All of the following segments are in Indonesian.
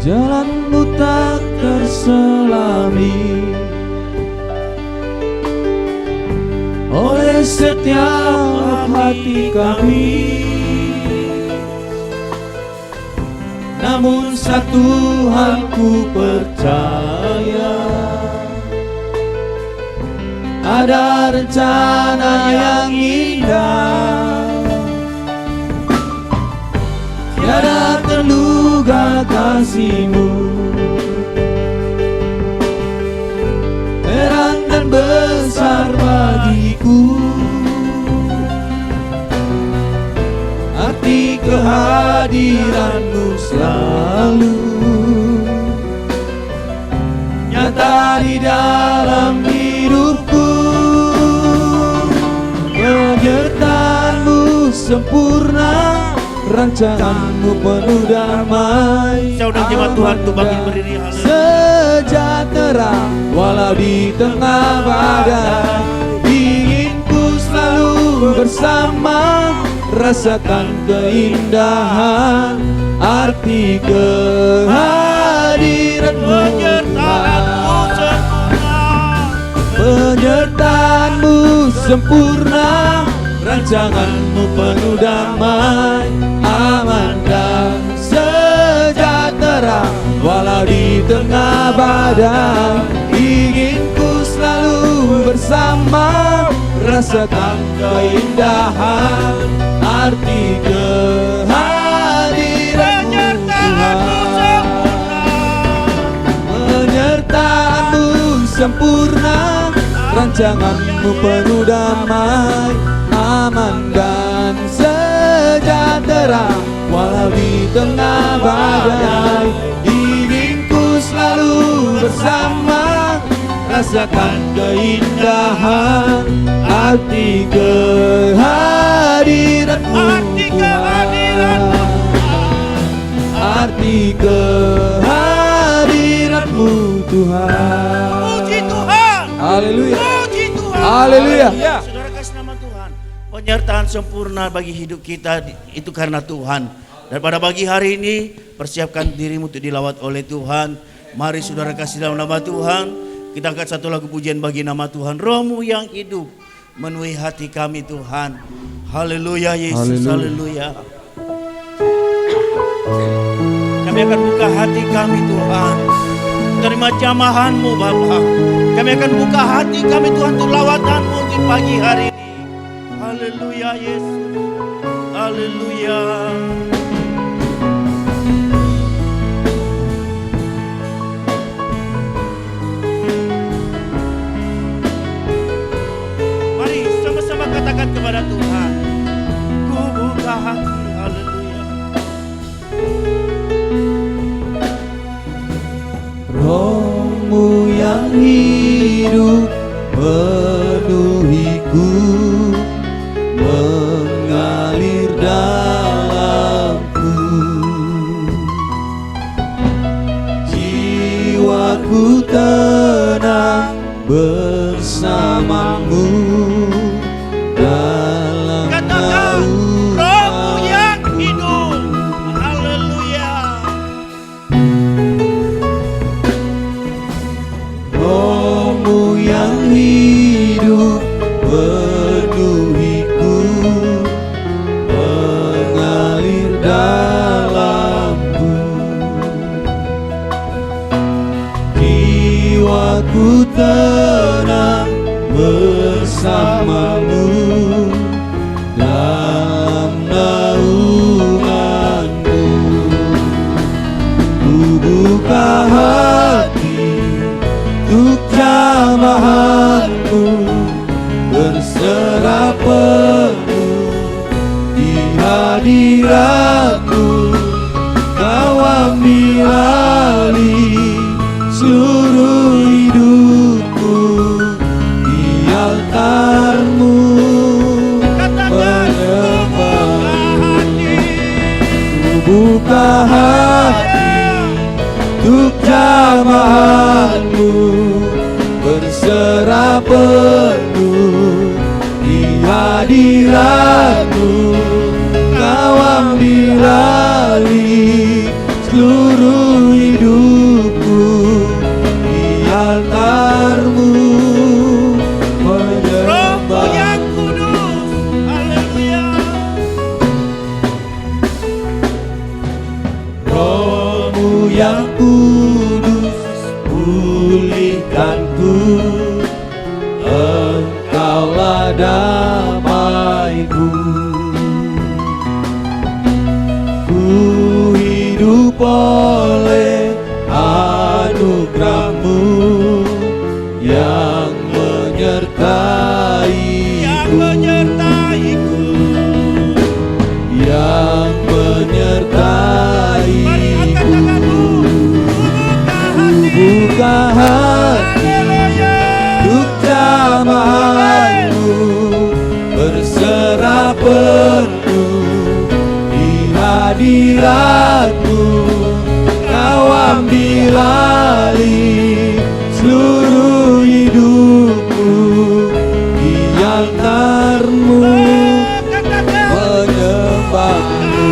jalanmu tak terselami oleh setiap hati kami. Namun satu hal ku percaya, ada rencana yang indah, tiada terduga kasih-Mu, terang dan besar bagiku. Arti kehadiran-Mu selalu nyata di dalam hidupku. Penyertaan-Mu sempurna, rancangan-Mu penuh damai. Saya undang jemaat Tuhan untuk bangkit berdiri. Sejahtera walau di tengah badai, ingin ku selalu bersama, rasakan keindahan arti kehadiran-Mu. Penyertaan-Mu sempurna, rancangan-Mu penuh damai, aman dan sejahtera walau di tengah badai, ingin ku selalu bersama, rasakan keindahan arti kehadiran-Mu Tuhan. Penyertaan-Mu sempurna, rancangan-Mu penuh damai, aman dan sejahtera walau di tengah badai, ingin ku selalu bersama, rasakan keindahan arti kehadiran-Mu Tuhan. Arti kehadiran-Mu Tuhan. Puji Tuhan. Haleluya. Puji Tuhan. Haleluya. Saudara kasih nama Tuhan. Penyertaan sempurna bagi hidup kita itu karena Tuhan. Dan pada pagi hari ini persiapkan dirimu untuk dilawat oleh Tuhan. Mari saudara kasih dalam nama Tuhan. Kita angkat satu lagu pujian bagi nama Tuhan. Roh-Mu yang hidup menuhi hati kami Tuhan. Haleluya Yesus. Haleluya. Kami akan buka hati kami Tuhan, terima jamahan-Mu Bapa. Kami akan buka hati kami Tuhan untuk lawatan-Mu di pagi hari ini. Haleluya Yesus. Haleluya. Mari sama-sama katakan kepada Tuhan, ku buka hati. Haleluya. Roh-Mu yang hidup penuhiku, mengalir dalamku. Jiwaku tenang bersama-Mu dalam Katakan, Roh-Mu yang hidup. Haleluya. Roh-Mu yang hidup penuhiku, mengalir dalamku. Jiwaku tenang bersama-Mu dalam naungan-Mu. Ku buka hati untuk jamahan-Mu, berserah penuh di hadirat-Mu. Kau ambil alih seluruh hidupku di altar-Mu. Ku buka hati untuk jamahan-Mu, berserah penuh di hadirat-Mu. Kau ambil alih seluruh hidup altar-Mu Rohmu yang menyembah-Mu. kudus. Haleluya. Roh-Mu yang kudus pulihkanku, Engkaulah damaiku. Ku hidup oleh anugerah-Mu yang Yang menyertai-Ku, menyertaiku. yang menyertai. Mari angkat tanganmu. Buka hati Haleluya. untuk jamahan-Mu, berserah penuh di hadirat-Mu. Kau ambil alih seluruh hidupku, di altar-Mu menyembah-Mu.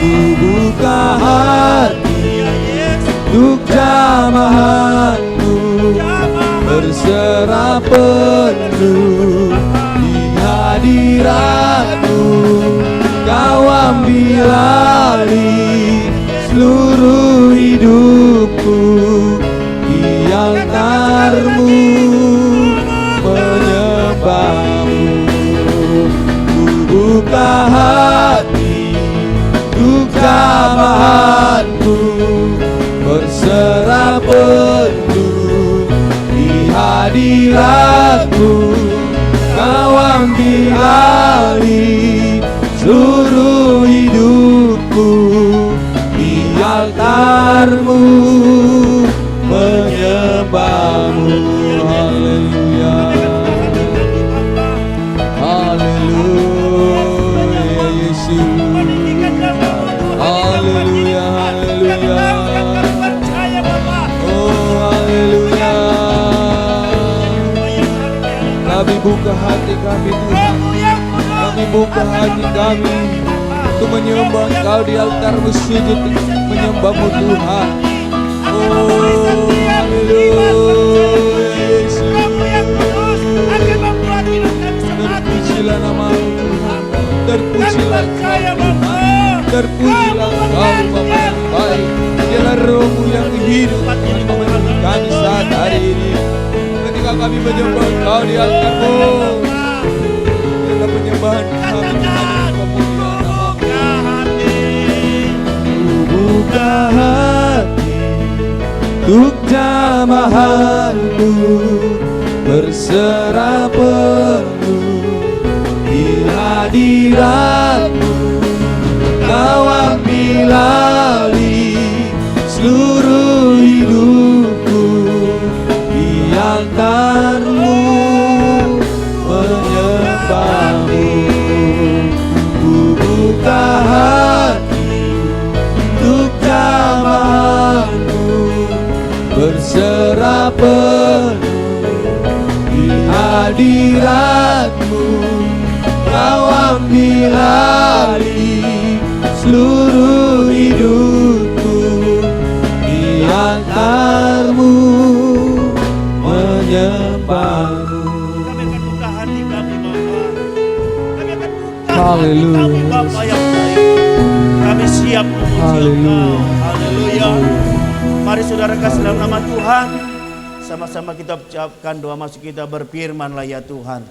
Ku buka hati untuk jamahan-Mu, berserah penuh di hadirat-Mu. Kau ambil alih seluruh hidupku, di altar-Mu menyembah-Mu. Ku buka hati untuk jamahan-Mu, berserah penuh di hadirat-Mu. Kau ambil alih seluruh hidupku, di altar-Mu menyembah-Mu. Haleluya, haleluya Yesus. Haleluya, haleluya. Oh haleluya. Kami buka hati kami Tuhan. Kami buka hati kami untuk menyembah Engkau di altar-Mu, sujud menyembah-Mu Tuhan. Oh haleluya Yesus. Terpujilah nama-Mu Tuhan. Terpujilah Engkau Tuhan. Terpujilah Engkau Bapa yang baik. Dialah Roh-Mu yang hidup yang memenuhi kami saat hari ini. Ketika kami menyembah Engkau di altar-Mu, biarlah penyembahan kami menghadap kemuliaan nama-Mu. Ku buka hati untuk jamahan-Mu, berserah penuh di hadirat-Mu. Kau ambil alih seluruh hidupku, di altar-Mu menyembah-Mu. Ku buka hati untuk jamahan-Mu, berserah penuh di hadirat-Mu. Kau ambil alih seluruh hidupku, di altar-Mu menyembah-Mu. Kami akan buka hati kami Bapa. Kami akan buka Haleluya. hati kami Bapa yang baik. Kami siap memuji Haleluya. Engkau. Haleluya. Mari saudara kasih dalam nama Tuhan. Sama-sama kita ucapkan doa masuk kita, berfirmanlah ya Tuhan.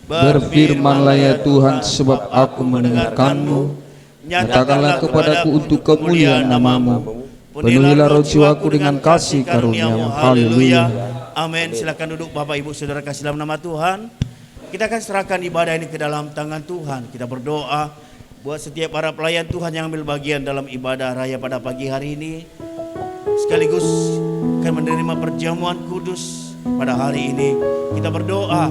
Berfirmanlah ya Tuhan, sebab aku mendengarkan-Mu. Nyatakanlah kepadaku untuk kemuliaan nama-Mu. Penuhilah roh jiwaku dengan kasih karunia-Mu. Haleluya. Amin. Silakan duduk Bapak Ibu Saudara kasih dalam nama Tuhan. Kita akan serahkan ibadah ini ke dalam tangan Tuhan. Kita berdoa buat setiap para pelayan Tuhan yang ambil bagian dalam ibadah raya pada pagi hari ini. Sekaligus akan menerima perjamuan kudus pada hari ini. Kita berdoa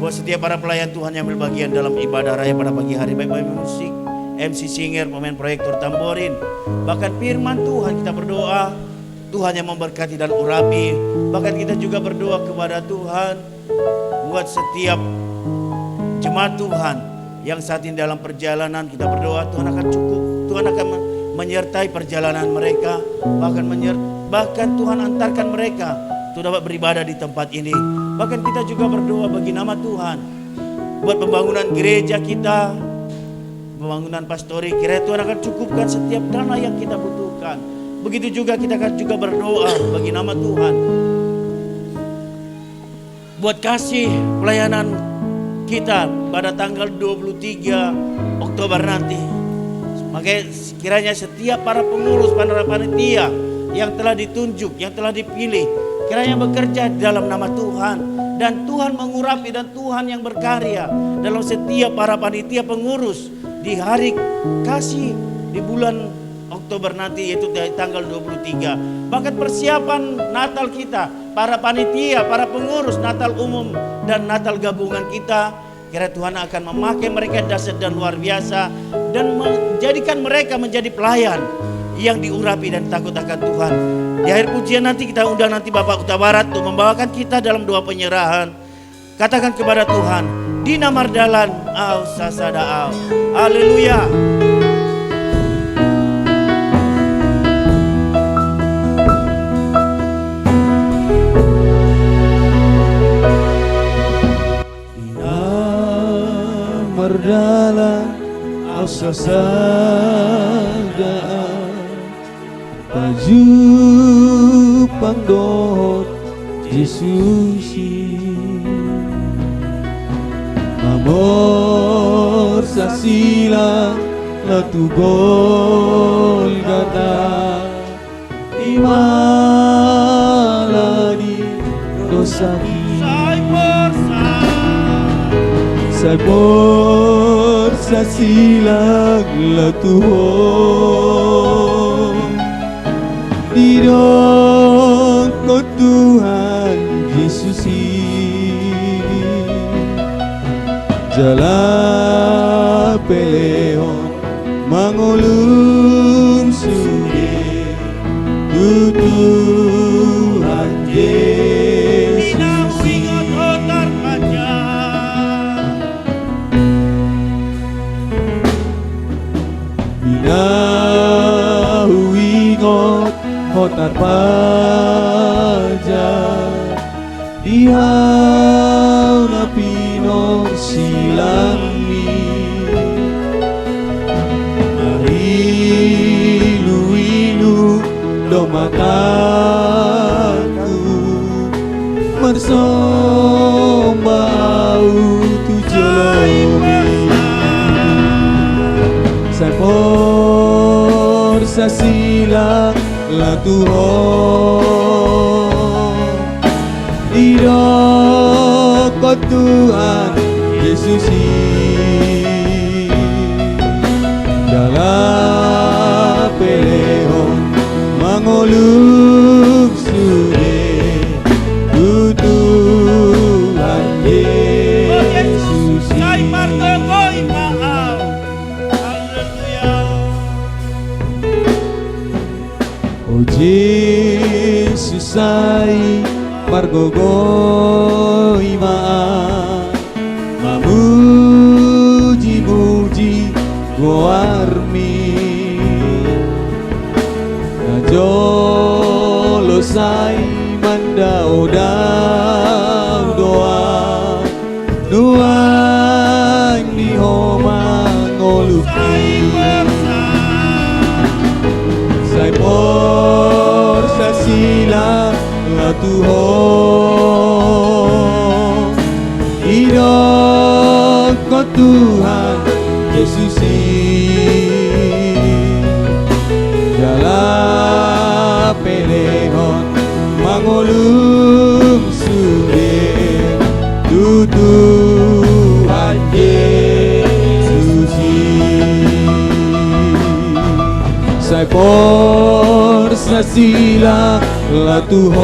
buat setiap para pelayan Tuhan yang ambil bagian dalam ibadah raya pada pagi hari, baik pemain musik, MC singer, pemain proyektor tamborin, bahkan firman Tuhan. Kita berdoa Tuhan yang memberkati dan urapi. Bahkan kita juga berdoa kepada Tuhan buat setiap jemaat Tuhan yang saat ini dalam perjalanan. Kita berdoa Tuhan akan cukup, Tuhan akan menyertai perjalanan mereka, bahkan Bahkan Tuhan antarkan mereka untuk dapat beribadah di tempat ini. Bahkan kita juga berdoa bagi nama Tuhan, buat pembangunan gereja kita, pembangunan pastori. Kiranya Tuhan akan cukupkan setiap dana yang kita butuhkan. Begitu juga kita akan juga berdoa bagi nama Tuhan, buat kasih pelayanan kita pada tanggal 23 Oktober nanti. Makanya kiranya setiap para pengurus, para panitia yang telah ditunjuk, yang telah dipilih, kiranya bekerja dalam nama Tuhan, dan Tuhan mengurapi, dan Tuhan yang berkarya dalam setiap para panitia pengurus di hari kasih di bulan Oktober nanti, yaitu dari tanggal 23. Bahkan persiapan Natal kita, para panitia, para pengurus Natal umum dan Natal gabungan kita, kira Tuhan akan memakai mereka dahsyat dan luar biasa, dan menjadikan mereka menjadi pelayan yang diurapi dan takut akan Tuhan. Di akhir pujian nanti kita undang nanti Bapak Kota Barat untuk membawakan kita dalam doa penyerahan. Katakan kepada Tuhan, Dina Mardalan au sasada au. Haleluya. Dina Mardalan au sasada Baju pangdot Yesusi Amor sa silang latu Golgata Imaladi dosa Sai porsa silang latu Dirong ko Tuhan Yesus Jala peleon mangulum sude Tuhan Yesus Inawingot hotar paja Inahuingot hotar paja Dihaw na pinong silangmi Marilu-ilu domataku Marsombau tujolomi Sa porsa silang latuhon Diroko Tuhan Yesus Dalam pelehon mangoluk sude Tuhan Yesus Sai martogoi maaf. Haleluya. Oh Yesus sai margogoy maan mamuji-muji goarmi najolo sai mandao-dao doa nuang di homa ngolupi sai porsa sila Tuhan hidup kau Tuhan Yesus dalam pelehon mangolum sude Tuhan Yesus sai forza sila la Tuhan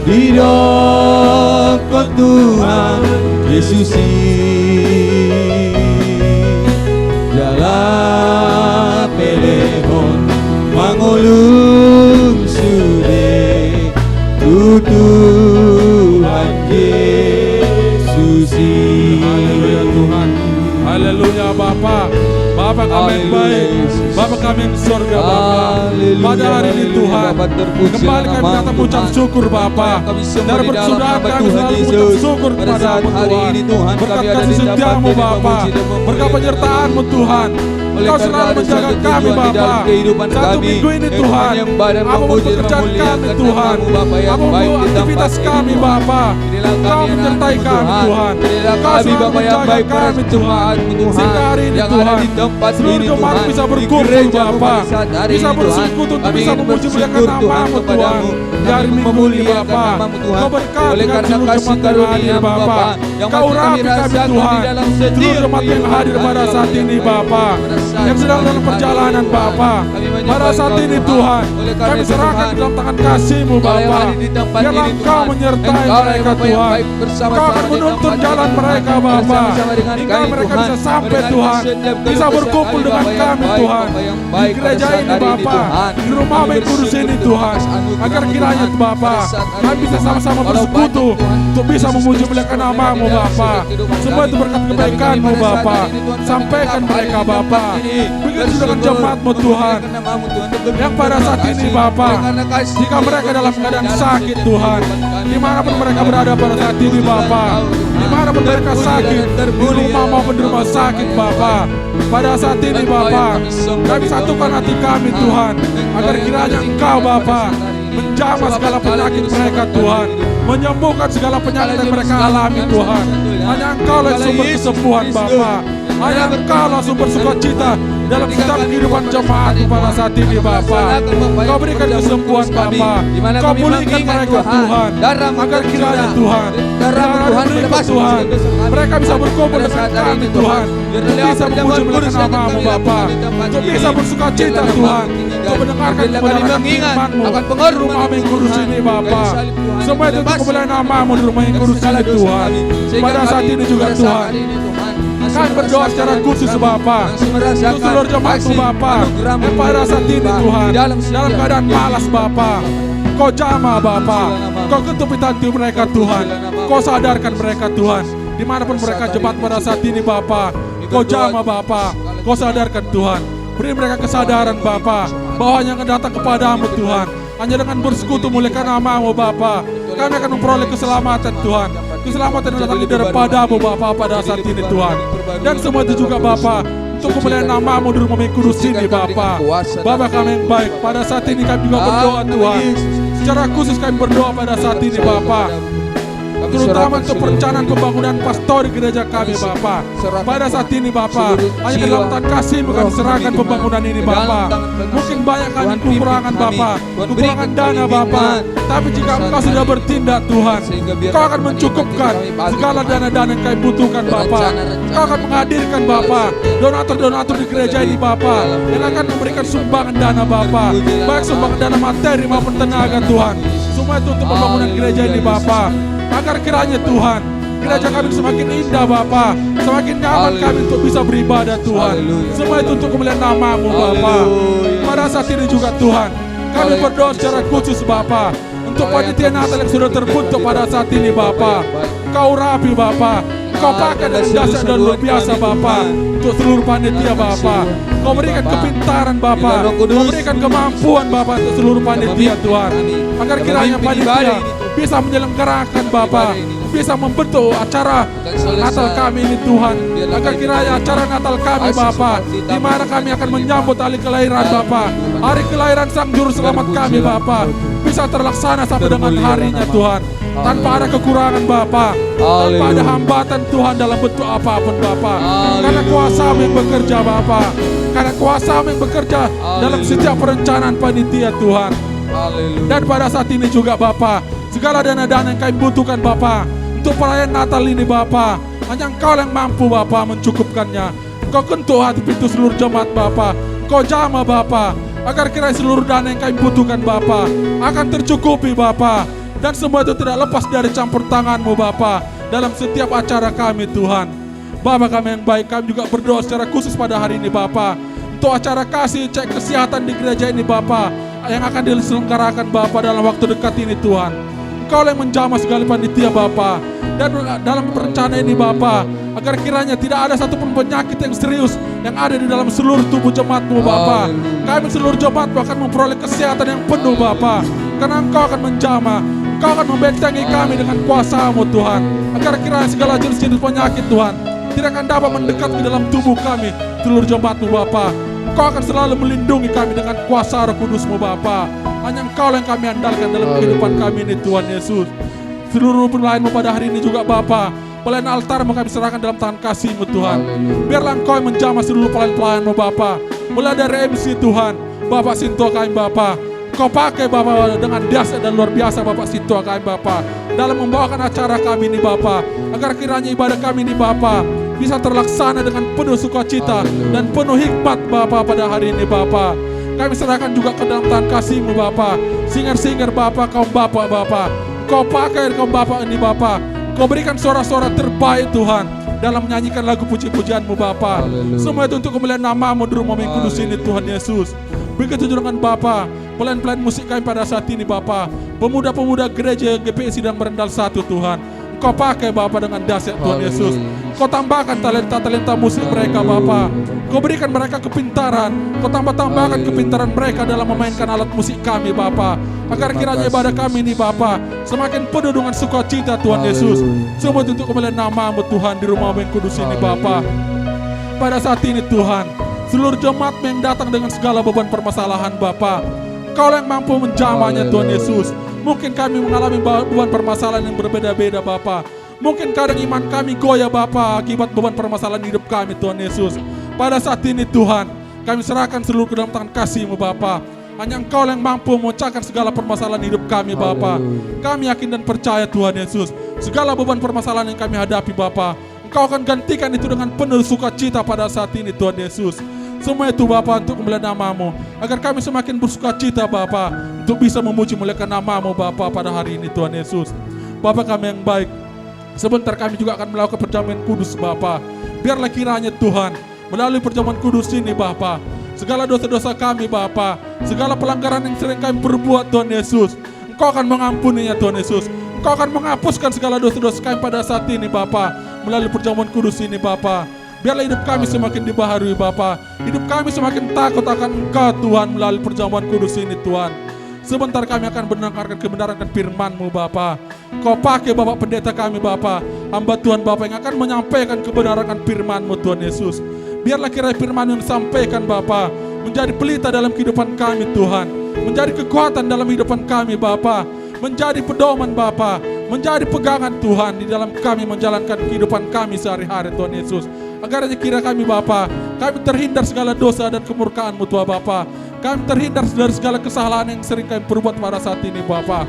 hidup kau Tuhan Yesus jalan pelehon mangolum sude Tuhan Yesus. Haleluya Tuhan, haleluya Bapa. Bapak kami baik, Bapak kami yang di surga Bapa. Pada hari ini Tuhan, kembali kami datang mengucap syukur Bapa. Dan berkesudahan kami selalu mengucap syukur kepada-Mu Tuhan. Berkat kasih setiamu Bapa, berkat penyertaan-Mu Tuhan. Engkau selalu menjaga kami Bapa. Satu minggu ini Tuhan, apapun pekerjaan kami Tuhan, apapun aktivitas kami Bapa, Engkau menyertai kami Tuhan. Engkau selalu menjaga kami Tuhan. Sehingga hari ini Tuhan, seluruh jemaat bisa berkumpul Bapa, bisa bersekutu untuk bisa memuji muliakan nama-Mu Tuhan. Di hari minggu ini Bapa, Engkau berkati kami seluruh jemaat yang hadir Bapa. Engkau urapi kami Tuhan, seluruh jemaat yang hadir pada saat ini Bapa, yang sedang dalam perjalanan Bapa. Pada saat ini Tuhan, kami serahkan dalam tangan kasih-Mu Bapa. Biarlah Engkau menyertai mereka Tuhan. Engkau akan menuntun jalan mereka Bapa, hingga mereka bisa sampai Tuhan, bisa berkumpul dengan kami Tuhan, di gereja ini Bapa, di rumah-Mu yang kudus ini Tuhan. Agar kiranya Bapa, kami bisa sama-sama bersekutu untuk bisa memuji muliakan nama-Mu Bapa. Semua itu berkat kebaikan-Mu Bapa. Sampaikan mereka Bapa. Begitu dengan jemaat-Mu Tuhan, yang pada saat ini Bapa, jika mereka dalam keadaan sakit Tuhan, dimanapun mereka berada pada saat ini Bapa, dimanapun mereka sakit, di rumah maupun di rumah sakit Bapa, pada saat ini Bapa, kami satukan hati kami Tuhan, agar kiranya Engkau Bapa menjamah segala penyakit mereka Tuhan, menyembuhkan segala penyakit yang mereka alami Tuhan. Hanya Engkau lah sumber kesembuhan Bapa. Hanya Engkau lah sumber sukacita dalam setiap kehidupan jemaat pada saat ini Bapa. Kau berikan kesembuhan Bapa. Kau pulihkan mereka Tuhan, agar kiranya Tuhan, Tuhan berikut Tuhan, mereka bisa berkumpul dengan kami Tuhan, bisa memuji muliakan nama-Mu Bapa, untuk bisa bersukacita Tuhan, untuk mendengarkan kebenaran firman-Mu di rumah yang kudus ini Bapa. Semua itu untuk kemuliaan nama-Mu di rumah yang kudus ini Tuhan. Pada saat ini juga Tuhan, kami berdoa secara khusus Bapa untuk seluruh jemaat-Mu Bapa yang pada saat ini Tuhan dalam keadaan malas Bapa. Kau jamah Bapa, Kau ketupi hati mereka Tuhan, Kau sadarkan mereka Tuhan, dimanapun mereka jemaat pada saat ini Bapa. Kau jamah Bapa, Kau sadarkan Tuhan. Beri mereka kesadaran Bapa, bahwa yang akan datang kepadamu Tuhan, hanya dengan bersekutu muliakan nama-Mu Bapa, kami akan memperoleh keselamatan Tuhan. Keselamatan yang datang daripada-Mu Bapa pada saat ini Tuhan. Dan semua itu juga Bapa, untuk kemuliaan nama-Mu di rumah yang kudus ini Bapa. Bapa kami yang baik, pada saat ini kami juga berdoa Tuhan. Secara khusus kami berdoa pada saat ini Bapa, terutama untuk perencanaan pembangunan pastor gereja kami Bapa. Pada saat ini Bapa, hanya ke dalam tangan kasih-Mu kami serahkan pembangunan ini Bapa. Mungkin banyak kami kekurangan Bapa, kekurangan dana Bapa, tapi jika Engkau sudah bertindak Tuhan, Engkau akan mencukupkan segala dana-dana yang kami butuhkan Bapa. Engkau akan menghadirkan Bapa donatur-donatur di gereja ini Bapa, yang akan memberikan sumbangan dana Bapa, baik sumbangan dana materi maupun tenaga Tuhan. Semua itu untuk pembangunan gereja ini Bapa, agar kiranya Tuhan, gereja kami semakin indah Bapa, semakin nyaman kami untuk bisa beribadah Tuhan. Semua itu untuk kemuliaan nama-Mu Bapa. Pada saat ini juga Tuhan, kami berdoa secara khusus Bapa, untuk panitia Natal yang sudah terbentuk pada saat ini Bapa. Kau rapi Bapa, Kau pakai dengan dahsyat dan luar biasa Bapa, untuk seluruh panitia Bapa. Kau berikan kepintaran Bapa, Kau berikan kemampuan Bapa untuk seluruh panitia Tuhan, agar kiranya panitia bisa menyelenggarakan Bapa, bisa membentuk acara Natal kami ini Tuhan, agar kiranya acara Natal kami Bapa, di mana kami akan menyambut hari kelahiran Bapa, hari kelahiran Sang Juru Selamat kami Bapa, bisa terlaksana sampai dengan harinya Tuhan, tanpa ada kekurangan Bapa, tanpa ada hambatan Tuhan dalam bentuk apapun Bapa. Karena kuasa-Mu yang bekerja Bapa, karena kuasa-Mu yang bekerja dalam setiap perencanaan panitia Tuhan. Dan pada saat ini juga Bapa, segala dana-dana yang kami butuhkan Bapa, untuk perayaan Natal ini Bapa, hanya Engkau yang mampu Bapa mencukupkannya. Engkau kentuk hati pintu seluruh jemaat Bapa, Engkau jamah Bapa, agar kiranya seluruh dana yang kami butuhkan Bapa akan tercukupi Bapa. Dan semua itu tidak lepas dari campur tangan-Mu Bapa dalam setiap acara kami Tuhan. Bapa kami yang baik, kami juga berdoa secara khusus pada hari ini Bapa, untuk acara kasih cek kesehatan di gereja ini Bapa, yang akan diselenggarakan Bapa dalam waktu dekat ini Tuhan. Engkau yang menjamah segala panitia Bapa, dan dalam perencanaan ini Bapa, agar kiranya tidak ada satupun penyakit yang serius yang ada di dalam seluruh tubuh jemaat-Mu Bapa. Kami seluruh jemaat-Mu akan memperoleh kesehatan yang penuh Bapa, karena Engkau akan menjamah, Engkau akan membentengi kami dengan kuasa-Mu Tuhan, agar kiranya segala jenis-jenis penyakit Tuhan tidak akan dapat mendekat ke dalam tubuh kami seluruh jemaat-Mu Bapa. Engkau akan selalu melindungi kami dengan kuasa Roh Kudus-Mu Bapa. Hanya Engkau yang kami andalkan dalam kehidupan kami ini Tuhan Yesus. Seluruh pelayan-Mu pada hari ini juga Bapa, pelayan altar-Mu kami serahkan dalam tangan kasih-Mu Tuhan. Biarlah Engkau yang menjamah seluruh pelayan-pelayan-Mu Bapa, mulai dari MC Tuhan, Bapak Sinto kami Bapa. Kau pakai Bapa dengan dahsyat dan luar biasa Bapak Sinto kami Bapa, dalam membawakan acara kami ini Bapa, agar kiranya ibadah kami ini Bapa bisa terlaksana dengan penuh sukacita dan penuh hikmat Bapa pada hari ini Bapa. Kami serahkan juga ke dalam tangan kasih-Mu Bapa, singer-singer Bapa, kaum Bapak Bapa. Kau pakai kaum Bapak ini Bapa, Kau berikan suara-suara terbaik Tuhan dalam menyanyikan lagu puji-pujian-Mu Bapa. Semua itu untuk kemuliaan nama-Mu di rumah yang kudus ini Tuhan Yesus. Begitu juga dengan Bapa, pelayan-pelayan musik kami pada saat ini Bapa, pemuda-pemuda gereja GPI Sidang Berendal 1 Tuhan. Kau pakai Bapa dengan dahsyat Tuhan Yesus. Kau tambahkan talenta-talenta musik mereka Bapa. Kau berikan mereka kepintaran. Kau tambahkan kepintaran mereka dalam memainkan alat musik kami Bapa, agar kiranya ibadah kami ini Bapa semakin penuh dengan sukacita Tuhan Yesus. Semua itu untuk kemuliaan nama-Mu Tuhan di rumah yang kudus ini Bapa. Pada saat ini Tuhan, seluruh jemaat yang datang dengan segala beban permasalahan Bapa, Kau yang mampu menjamahnya Tuhan Yesus. Mungkin kami mengalami beban permasalahan yang berbeda-beda Bapa. Mungkin kadang iman kami goyah Bapa akibat beban permasalahan hidup kami Tuhan Yesus. Pada saat ini Tuhan, kami serahkan seluruh ke dalam tangan kasih-Mu Bapa. Hanya Engkau yang mampu memecahkan segala permasalahan hidup kami Bapa. Kami yakin dan percaya Tuhan Yesus, segala beban permasalahan yang kami hadapi Bapa, Engkau akan gantikan itu dengan penuh sukacita pada saat ini Tuhan Yesus. Semua itu Bapa untuk kemuliaan nama-Mu, agar kami semakin bersukacita Bapa, untuk bisa memuji muliakan nama-Mu Bapa pada hari ini Tuhan Yesus. Bapa kami yang baik, sebentar kami juga akan melakukan perjamuan kudus Bapa. Biarlah kiranya Tuhan, melalui perjamuan kudus ini Bapa, segala dosa-dosa kami Bapa, segala pelanggaran yang sering kami perbuat Tuhan Yesus, Engkau akan mengampuninya Tuhan Yesus. Engkau akan menghapuskan segala dosa-dosa kami pada saat ini Bapa, melalui perjamuan kudus ini Bapa. Biarlah hidup kami semakin dibaharui Bapa, hidup kami semakin takut akan Engkau Tuhan melalui perjamuan kudus ini Tuhan. Sebentar kami akan mendengarkan kebenaran dan firman-Mu Bapa. Kau pakai Bapak pendeta kami Bapa, hamba Tuhan Bapa yang akan menyampaikan kebenaran dan firman-Mu Tuhan Yesus. Biarlah kiranya firman yang disampaikan Bapa menjadi pelita dalam kehidupan kami Tuhan, menjadi kekuatan dalam kehidupan kami Bapa, menjadi pedoman Bapa, menjadi pegangan Tuhan di dalam kami menjalankan kehidupan kami sehari-hari Tuhan Yesus. Agar kira kami Bapa, kami terhindar segala dosa dan kemurkaan-Mu Tuhan Bapa. Kami terhindar dari segala kesalahan yang sering kami perbuat pada saat ini Bapa.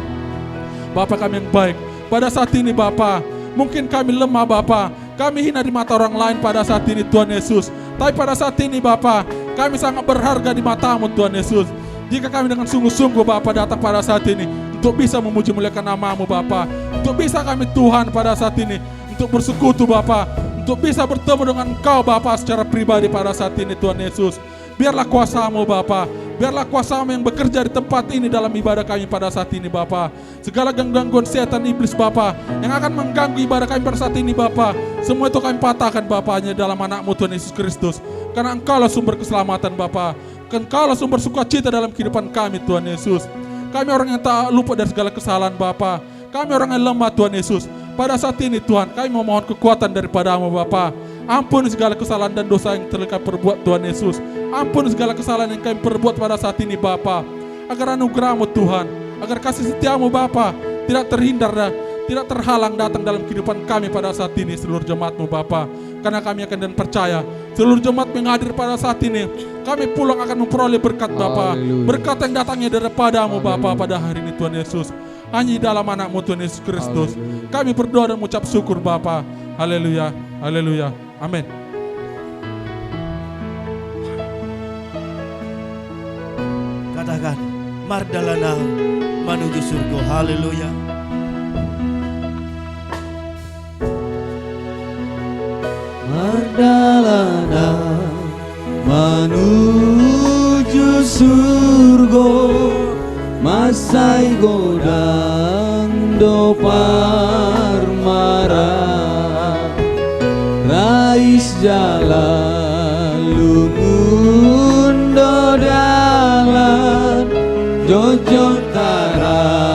Bapa kami yang baik, pada saat ini Bapa, mungkin kami lemah Bapa, kami hina di mata orang lain pada saat ini Tuhan Yesus. Tapi pada saat ini Bapa, kami sangat berharga di mata-Mu Tuhan Yesus. Jika kami dengan sungguh-sungguh Bapa datang pada saat ini untuk bisa memuji muliakan nama-Mu Bapa, untuk bisa kami Tuhan pada saat ini untuk bersekutu Bapa, untuk bisa bertemu dengan Engkau Bapa secara pribadi pada saat ini Tuhan Yesus. Biarlah kuasa-Mu Bapa, biarlah kuasa-Mu yang bekerja di tempat ini dalam ibadah kami pada saat ini Bapa. Segala gangguan setan iblis Bapa yang akan mengganggu ibadah kami pada saat ini Bapa, semua itu kami patahkan Bapa hanya dalam anak-Mu Tuhan Yesus Kristus. Karena Engkaulah sumber keselamatan Bapa, Engkaulah sumber sukacita dalam kehidupan kami Tuhan Yesus. Kami orang yang tak lupa dari segala kesalahan Bapa, kami orang yang lemah Tuhan Yesus. Pada saat ini Tuhan, kami memohon kekuatan daripada-Mu Bapa. Ampuni segala kesalahan dan dosa yang telah kami perbuat Tuhan Yesus. Ampuni segala kesalahan yang kami perbuat pada saat ini Bapa. Agar anugerah-Mu Tuhan, agar kasih setia-Mu Bapa tidak terhindar dan tidak terhalang datang dalam kehidupan kami pada saat ini seluruh jemaat-Mu Bapa. Karena kami akan dan percaya seluruh jemaat yang hadir pada saat ini, kami pulang akan memperoleh berkat Bapa, berkat yang datangnya daripada-Mu Bapa pada hari ini Tuhan Yesus. Hanya dalam anak-Mu Tuhan Yesus Kristus kami berdoa dan mengucap syukur Bapa. Haleluya, haleluya, amin. Katakan, Mardalana menuju surga. Haleluya. Mardalana menuju surga, masai godang do parmara, jalan lungundo dalan jojo tarambata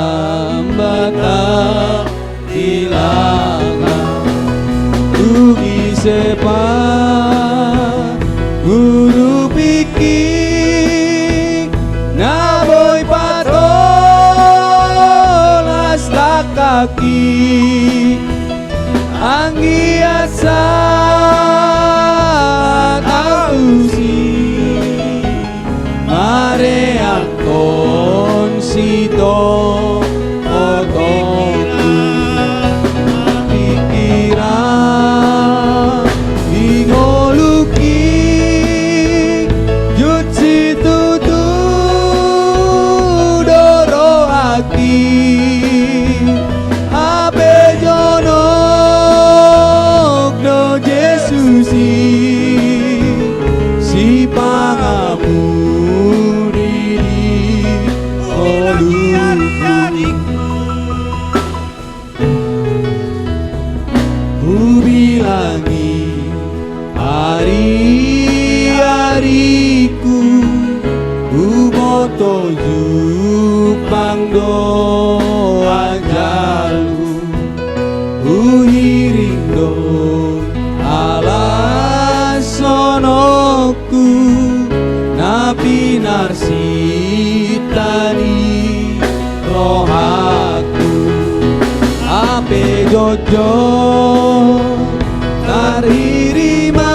ilangan ugi sepa guru pikir naboy patolas tak kaki anggi asat ausi mare akon sito otoku pikiran ingoluki jutsi tutu doro aki abe jono no Jesusi si pangamuri ubilangi hari-hariku umoto jupang doa jalu uhirindo alasonoku napi narsitani rohaku ape jojo taririma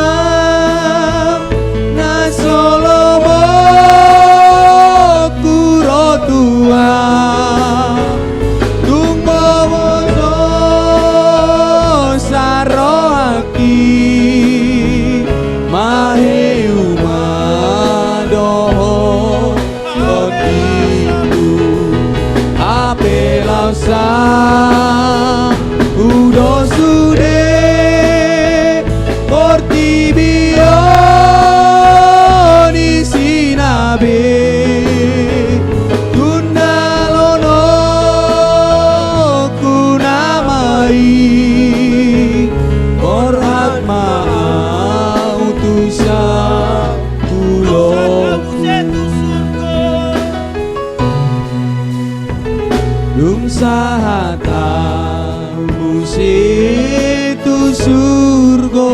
nasolomo kurotua tungmomoso saroaki maheuma doho lotiku ape lausa udo sude portibio di sinabe tundalono kunamai korhat mautusa kuloku lum sahata musitu surgo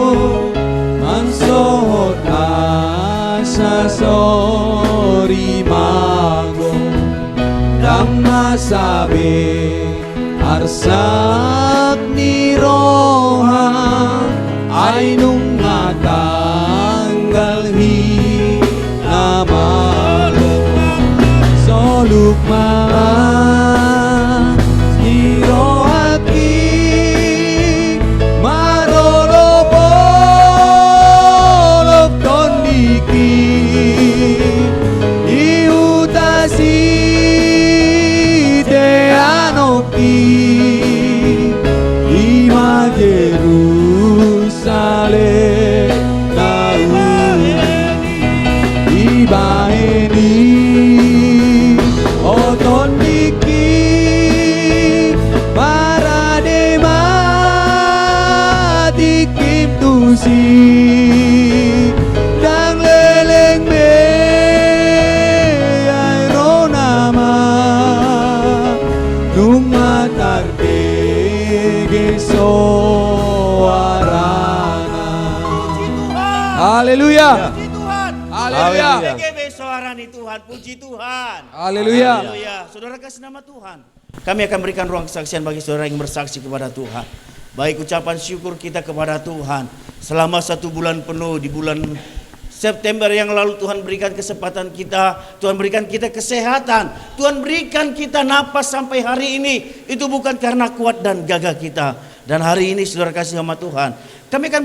mansohot asa sori mago dhamma sabe arsak niroha ainung matanggal hi nama solukma nirohaki marolopo loktoniki iutasi teanoki ima Jerusalem tahu ibaheni otondiki paradema dikim tusi dang leleng be aironama nung matar geso arana. Haleluya. Puji Tuhan. Haleluya. PGB suarani Tuhan, puji Tuhan. Haleluya. Haleluya. Saudara kasih nama Tuhan. Kami akan berikan ruang kesaksian bagi saudara yang bersaksi kepada Tuhan. Baik ucapan syukur kita kepada Tuhan. Selama 1 bulan penuh di bulan September yang lalu Tuhan berikan kesempatan kita, Tuhan berikan kita kesehatan, Tuhan berikan kita napas sampai hari ini. Itu bukan karena kuat dan gagah kita. Dan hari ini saudara kasih sama Tuhan, kami akan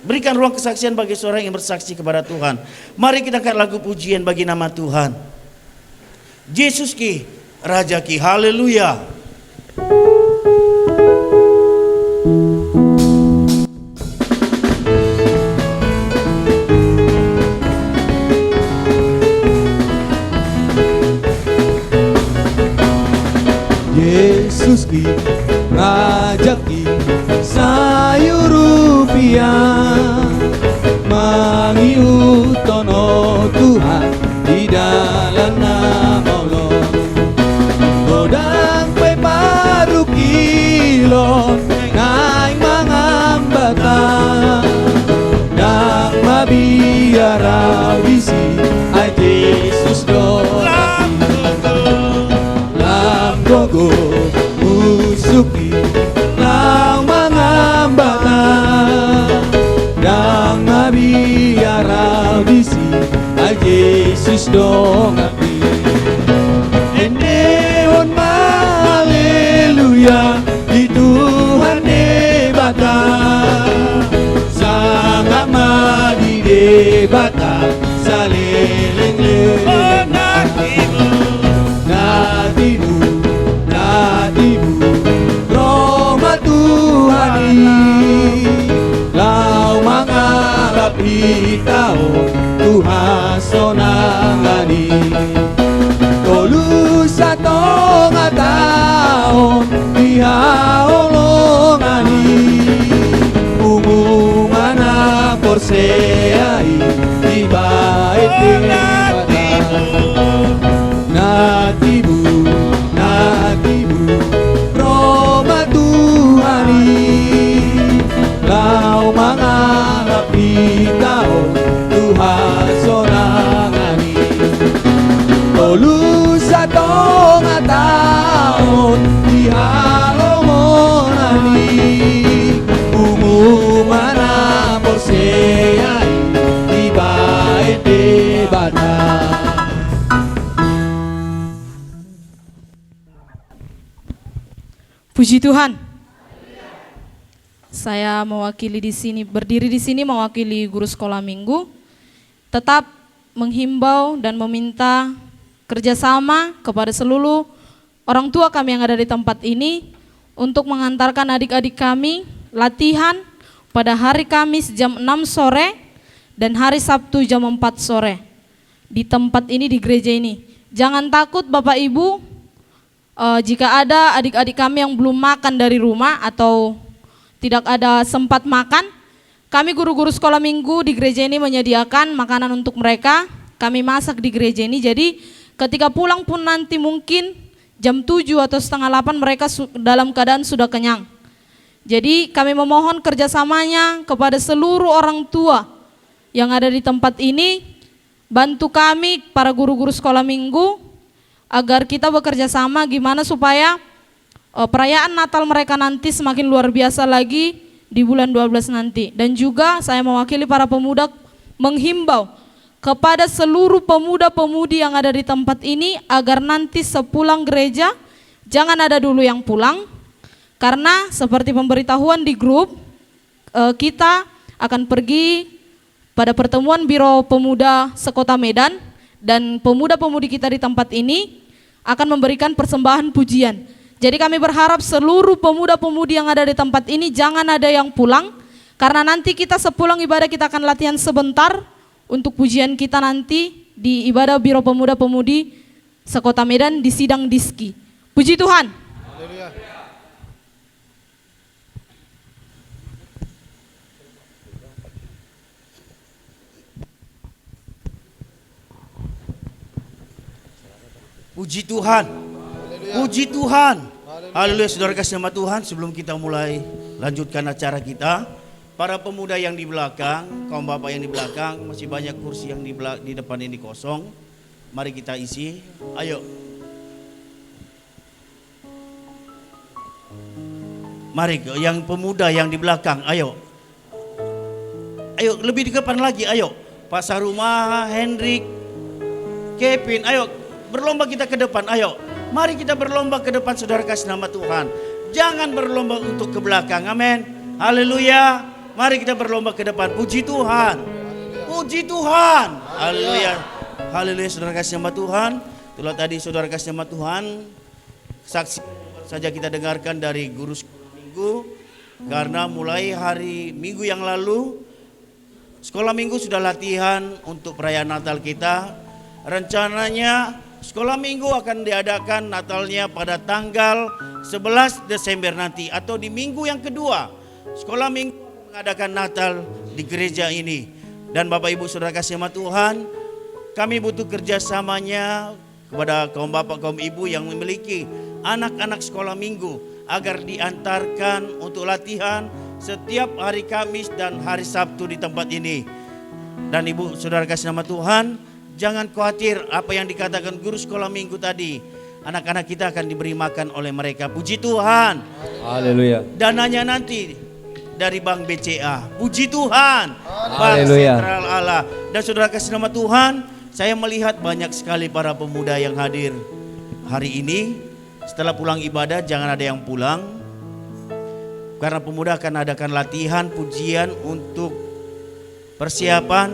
berikan ruang kesaksian bagi saudara yang bersaksi kepada Tuhan. Mari kita angkat lagu pujian bagi nama Tuhan. Yesus ki, Raja ki, haleluya. Yesus ki, Raja ki, sayur rupiah bata salileng Oh natimu natimu natimu Roma Tuhani lau mangarap itao Tuhan sonangani tolu satu tahun dihaolongani umumana porseai di bait natibu natibu Roma Tuhani lau mangarap itao Tuhan sonangani tolu satu tahun dihaolongani umumana porseai di bait debata. Puji Tuhan. Saya mewakili di sini, berdiri di sini mewakili guru sekolah minggu, tetap menghimbau dan meminta kerjasama kepada seluruh orang tua kami yang ada di tempat ini untuk mengantarkan adik-adik kami latihan pada hari Kamis jam 6 sore dan hari Sabtu jam 4 sore di tempat ini, di gereja ini. Jangan takut Bapak Ibu, jika ada adik-adik kami yang belum makan dari rumah atau tidak ada sempat makan, kami guru-guru sekolah minggu di gereja ini menyediakan makanan untuk mereka. Kami masak di gereja ini, jadi ketika pulang pun nanti mungkin jam 7 atau setengah 8 mereka dalam keadaan sudah kenyang. Jadi kami memohon kerjasamanya kepada seluruh orang tua yang ada di tempat ini, bantu kami para guru-guru sekolah minggu agar kita bekerja sama gimana supaya perayaan Natal mereka nanti semakin luar biasa lagi di bulan 12 nanti. Dan juga saya mewakili para pemuda menghimbau kepada seluruh pemuda-pemudi yang ada di tempat ini agar nanti sepulang gereja jangan ada dulu yang pulang, karena seperti pemberitahuan di grup, kita akan pergi pada pertemuan Biro Pemuda Sekota Medan dan pemuda-pemudi kita di tempat ini akan memberikan persembahan pujian. Jadi kami berharap seluruh pemuda-pemudi yang ada di tempat ini jangan ada yang pulang, karena nanti kita sepulang ibadah kita akan latihan sebentar untuk pujian kita nanti di ibadah Biro Pemuda-Pemudi Sekota Medan di sidang diski. Puji Tuhan. Puji Tuhan. Puji Tuhan. Haleluya, saudara kasih nama Tuhan. Sebelum kita mulai lanjutkan acara kita, para pemuda yang di belakang, kaum bapak yang di belakang, masih banyak kursi yang di depan ini kosong. Mari kita isi. Ayo. Mari yang pemuda yang di belakang, ayo. Ayo lebih di depan lagi, ayo. Pak Saruma, Hendrik, Kevin, ayo. Berlomba kita ke depan, ayo. Mari kita berlomba ke depan, saudara kasih nama Tuhan. Jangan berlomba untuk ke belakang, amin. Haleluya. Mari kita berlomba ke depan. Puji Tuhan. Puji Tuhan. Haleluya. Haleluya, saudara kasih nama Tuhan. Itulah tadi saudara kasih nama Tuhan. Saksi saja kita dengarkan dari guru sekolah minggu. Karena mulai hari Minggu yang lalu, sekolah minggu sudah latihan untuk perayaan Natal kita. Rencananya sekolah minggu akan diadakan Natalnya pada tanggal 11 Desember nanti, atau di minggu yang kedua. Sekolah minggu mengadakan Natal di gereja ini. Dan Bapak Ibu saudara kasih nama Tuhan, kami butuh kerjasamanya kepada kaum bapak kaum ibu yang memiliki anak-anak sekolah minggu agar diantarkan untuk latihan setiap hari Kamis dan hari Sabtu di tempat ini. Dan Ibu saudara kasih nama Tuhan, jangan khawatir apa yang dikatakan guru sekolah minggu tadi. Anak-anak kita akan diberi makan oleh mereka. Puji Tuhan. Haleluya. Dananya nanti dari Bank BCA. Puji Tuhan. Bank Haleluya. Sentral Allah. Dan saudara kasih nama Tuhan, saya melihat banyak sekali para pemuda yang hadir hari ini. Setelah pulang ibadah jangan ada yang pulang, karena pemuda akan adakan latihan pujian untuk persiapan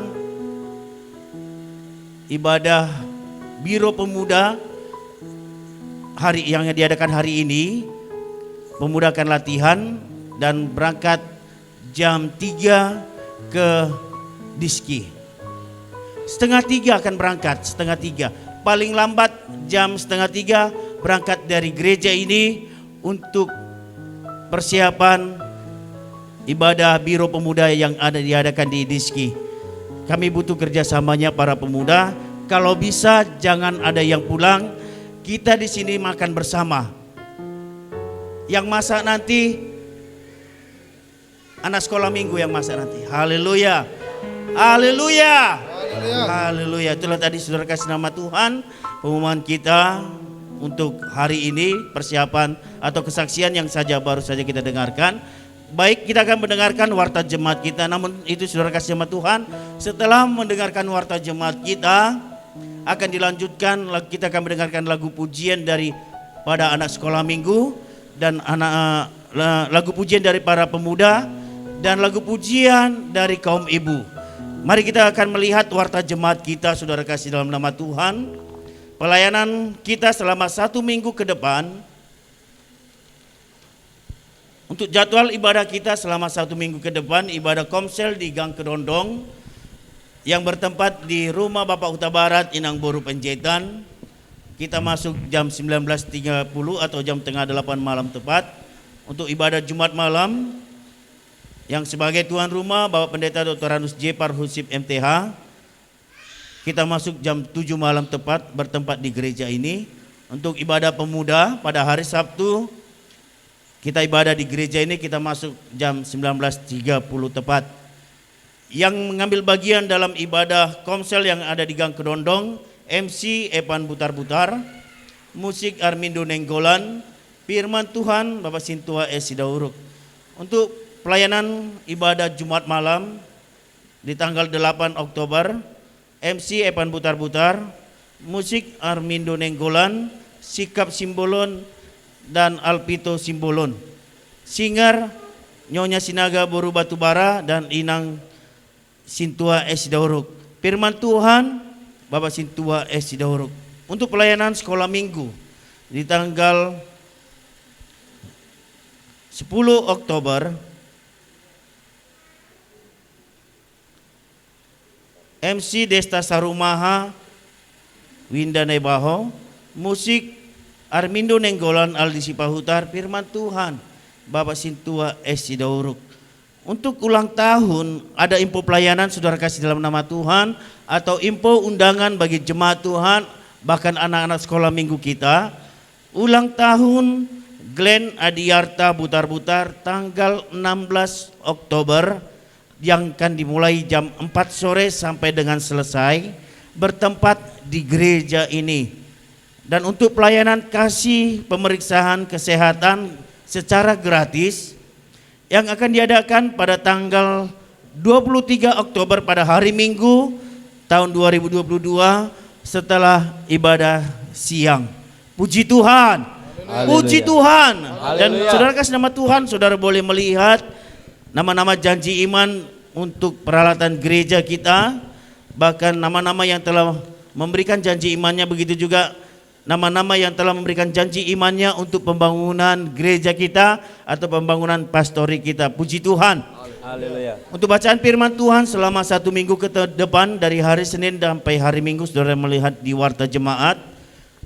ibadah Biro Pemuda hari yang diadakan hari ini. Pemuda akan latihan dan berangkat jam 3 ke Diski. 2:30 akan berangkat, 2:30. Paling lambat jam 2:30 berangkat dari gereja ini untuk persiapan ibadah Biro Pemuda yang diadakan di Diski. Kami butuh kerjasamanya para pemuda. Kalau bisa jangan ada yang pulang. Kita di sini makan bersama. Yang masak nanti anak sekolah minggu yang masak nanti. Haleluya. Haleluya. Haleluya. Itulah tadi saudara kasih nama Tuhan pengumuman kita untuk hari ini, persiapan atau kesaksian yang baru saja kita dengarkan. Baik, kita akan mendengarkan warta jemaat kita. Namun itu saudara kasih nama Tuhan, setelah mendengarkan warta jemaat kita akan dilanjutkan, kita akan mendengarkan lagu pujian pada anak sekolah minggu dan lagu pujian dari para pemuda dan lagu pujian dari kaum ibu. Mari kita akan melihat warta jemaat kita, saudara kasih dalam nama Tuhan. Pelayanan kita selama 1 minggu ke depan. Untuk jadwal ibadah kita selama 1 minggu ke depan, ibadah komsel di Gang Kedondong yang bertempat di Rumah Bapak Huta Barat, Inang Boru Penjetan. Kita masuk jam 19.30 atau jam tengah 8 malam tepat. Untuk ibadah Jumat malam yang sebagai tuan rumah Bapak Pendeta Dr. Ranus J. Parhusip MTH, kita masuk jam 7 malam tepat bertempat di gereja ini. Untuk ibadah pemuda pada hari Sabtu, kita ibadah di gereja ini, kita masuk jam 19.30 tepat. Yang mengambil bagian dalam ibadah komsel yang ada di Gang Kedondong, MC Evan Butar-Butar, musik Armindo Nenggolan, firman Tuhan Bapak Sintua S. Sidauruk. Untuk pelayanan ibadah Jumat malam di tanggal 8 Oktober, MC Evan Butar-Butar, musik Armindo Nenggolan, Sikap Simbolon, dan Alpito Simbolon. Singer Nyonya Sinaga Boru Batubara dan Inang Sintua S. Sidauruk. Firman Tuhan Bapak Sintua S. Sidauruk. Untuk pelayanan sekolah minggu di tanggal 10 Oktober, MC Desta Sarumaha Winda Nebaho, musik Armindo Nenggolan Aldi Sipahutar, firman Tuhan Bapak Sintua S. Sidauruk. Untuk ulang tahun ada info pelayanan saudara kasih dalam nama Tuhan atau info undangan bagi jemaat Tuhan, bahkan anak-anak sekolah minggu kita. Ulang tahun Glenn Adiarta Butar-Butar tanggal 16 Oktober yang akan dimulai jam 4 sore sampai dengan selesai bertempat di gereja ini. Dan untuk pelayanan kasih pemeriksaan kesehatan secara gratis yang akan diadakan pada tanggal 23 Oktober pada hari Minggu tahun 2022 setelah ibadah siang. Puji Tuhan. Haleluya. Puji Tuhan. Dan Haleluya. saudara kasih nama Tuhan, saudara boleh melihat nama-nama janji iman untuk peralatan gereja kita, bahkan nama-nama yang telah memberikan janji imannya, begitu juga nama-nama yang telah memberikan janji imannya untuk pembangunan gereja kita atau pembangunan pastori kita. Puji Tuhan. Haleluya. Untuk bacaan firman Tuhan selama 1 minggu ke depan dari hari Senin sampai hari Minggu, saudara melihat di warta jemaat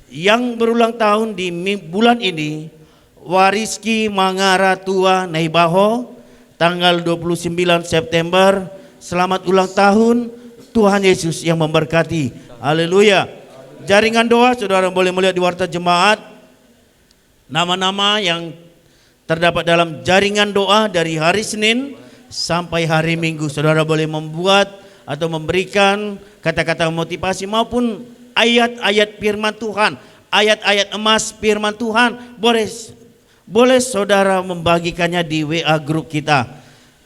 yang berulang tahun di bulan ini, Wariski Mangara Tua Naibaho tanggal 29 September. Selamat ulang tahun, Tuhan Yesus yang memberkati. Haleluya. Jaringan doa saudara boleh melihat di warta jemaat nama-nama yang terdapat dalam jaringan doa dari hari Senin sampai hari Minggu. Saudara boleh membuat atau memberikan kata-kata motivasi maupun ayat-ayat firman Tuhan, ayat-ayat emas firman Tuhan. Boleh saudara membagikannya di WA grup kita.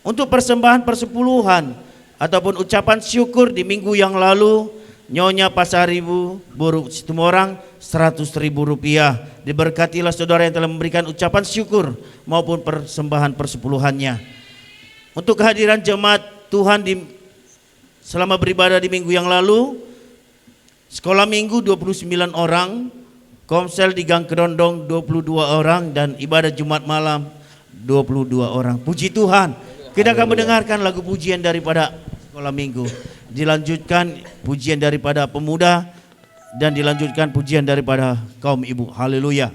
Untuk persembahan persepuluhan ataupun ucapan syukur di minggu yang lalu, Nyonya Pasaribu Boru Situmorang 100.000 rupiah. Diberkatilah saudara yang telah memberikan ucapan syukur maupun persembahan persepuluhannya. Untuk kehadiran jemaat Tuhan selama beribadah di minggu yang lalu, Sekolah minggu 29 orang, Komsel di Gang Kedondong 22 orang, dan ibadah Jumat malam 22 orang. Puji Tuhan. Kita akan mendengarkan lagu pujian daripada sekolah minggu. Dilanjutkan pujian daripada pemuda dan dilanjutkan pujian daripada kaum ibu. Haleluya.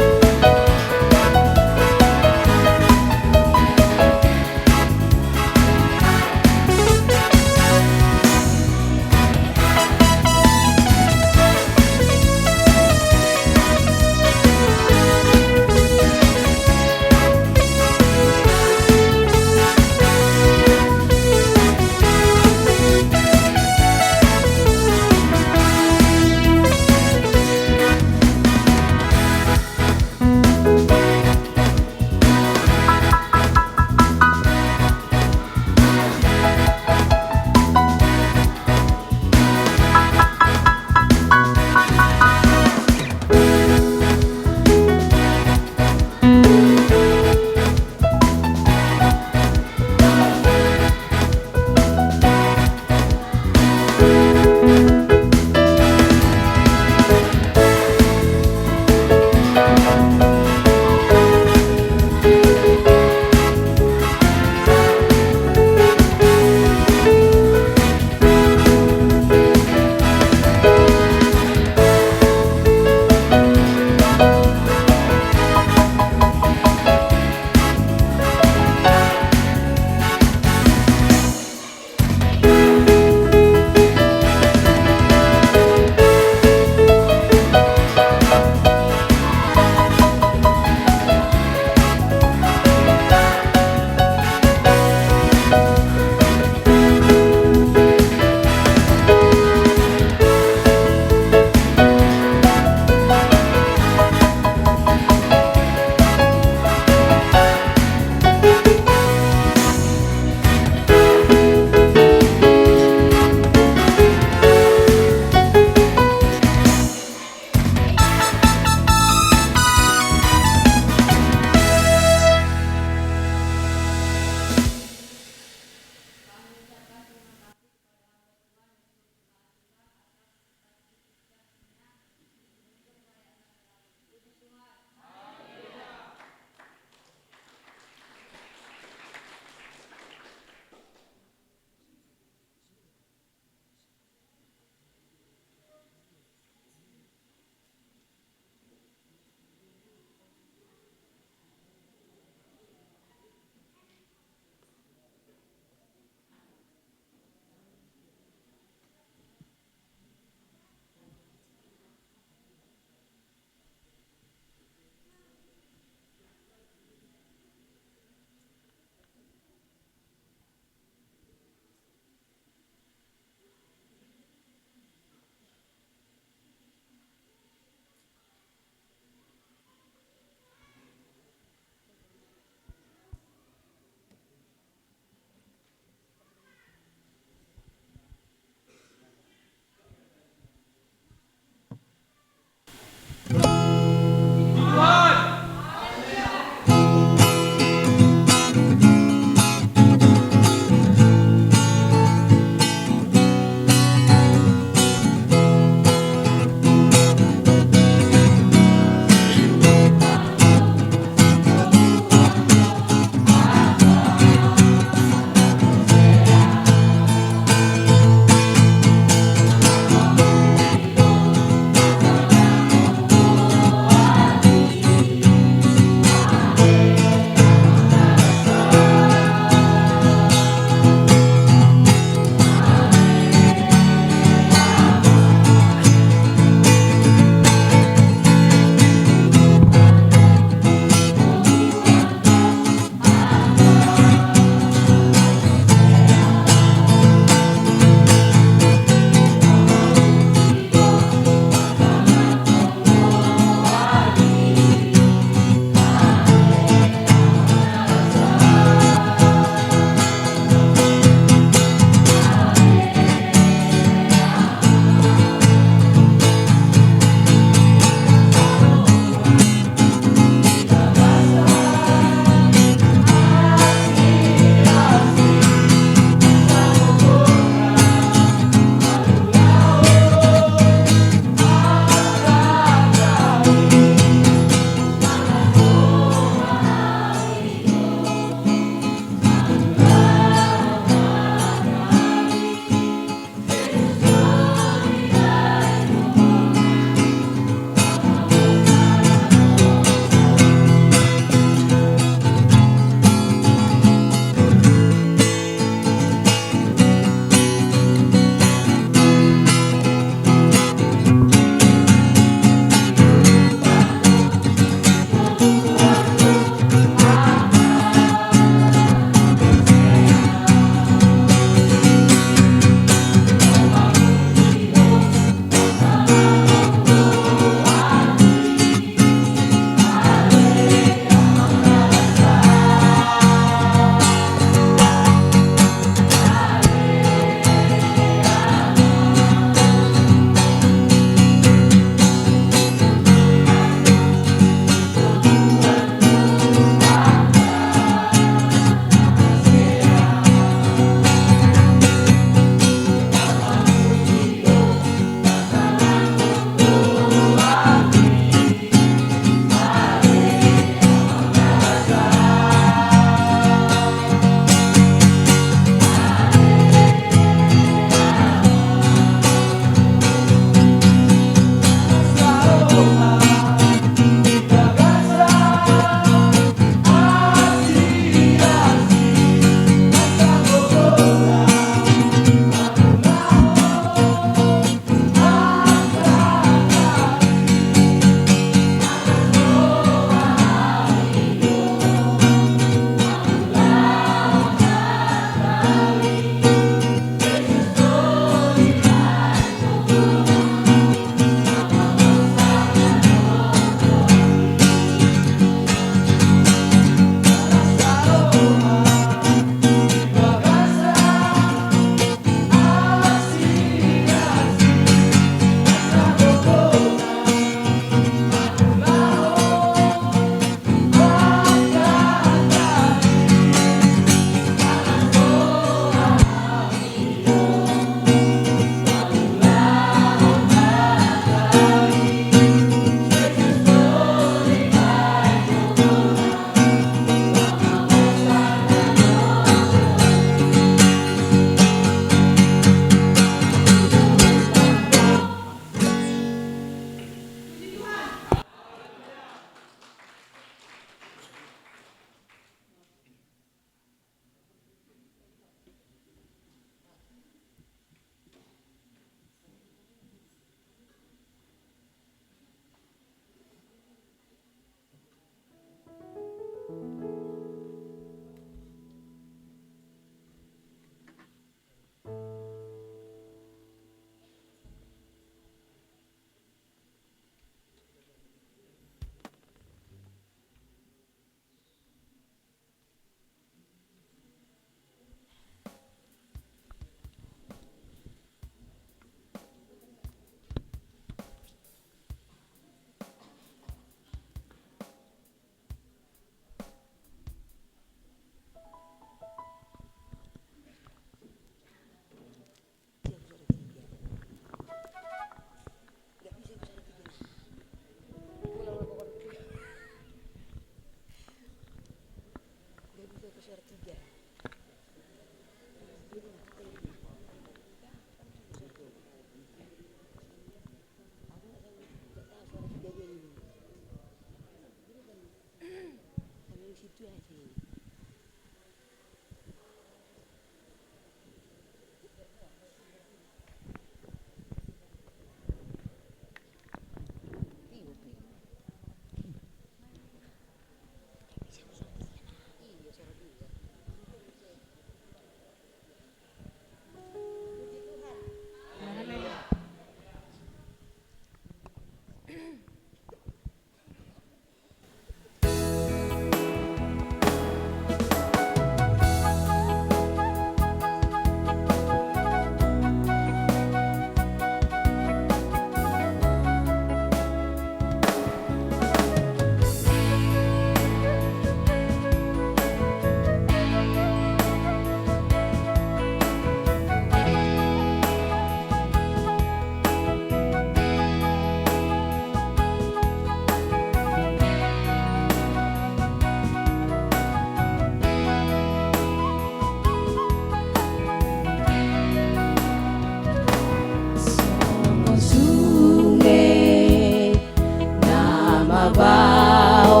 mabao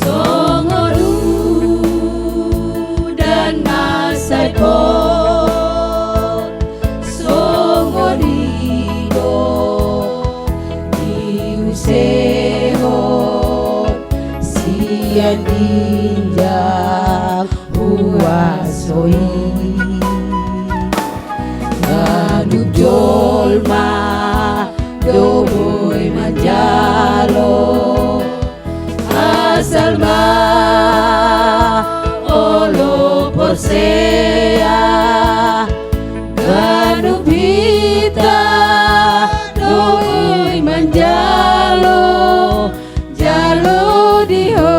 songoru dan nasai po songorido diuseho sian injak huasoi Ganub jolma doboy manjalo asal ma olo porsea ganub hita doboy manjalo jalo diho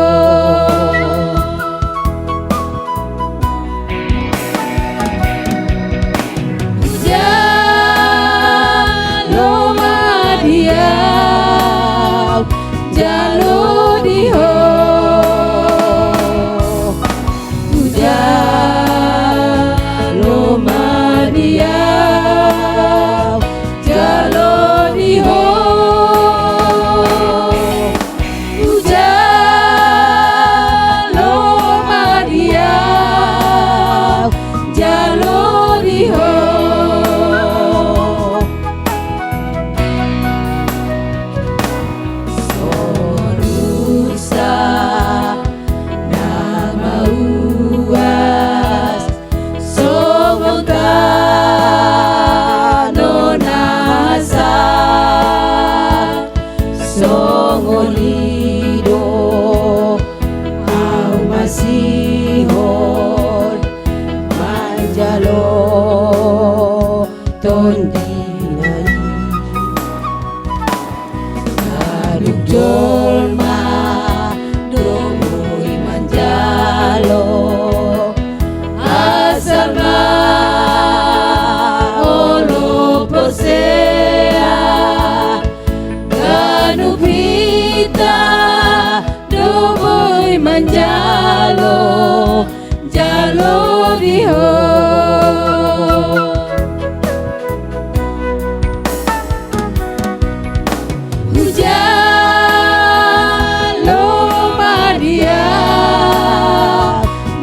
Jalo,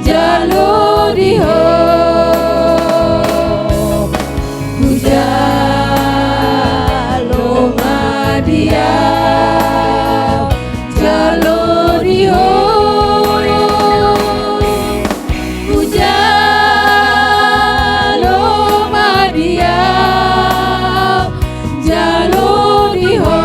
jalo diho. Jalo madia, jalo diho. Jalo madia, jalo diho.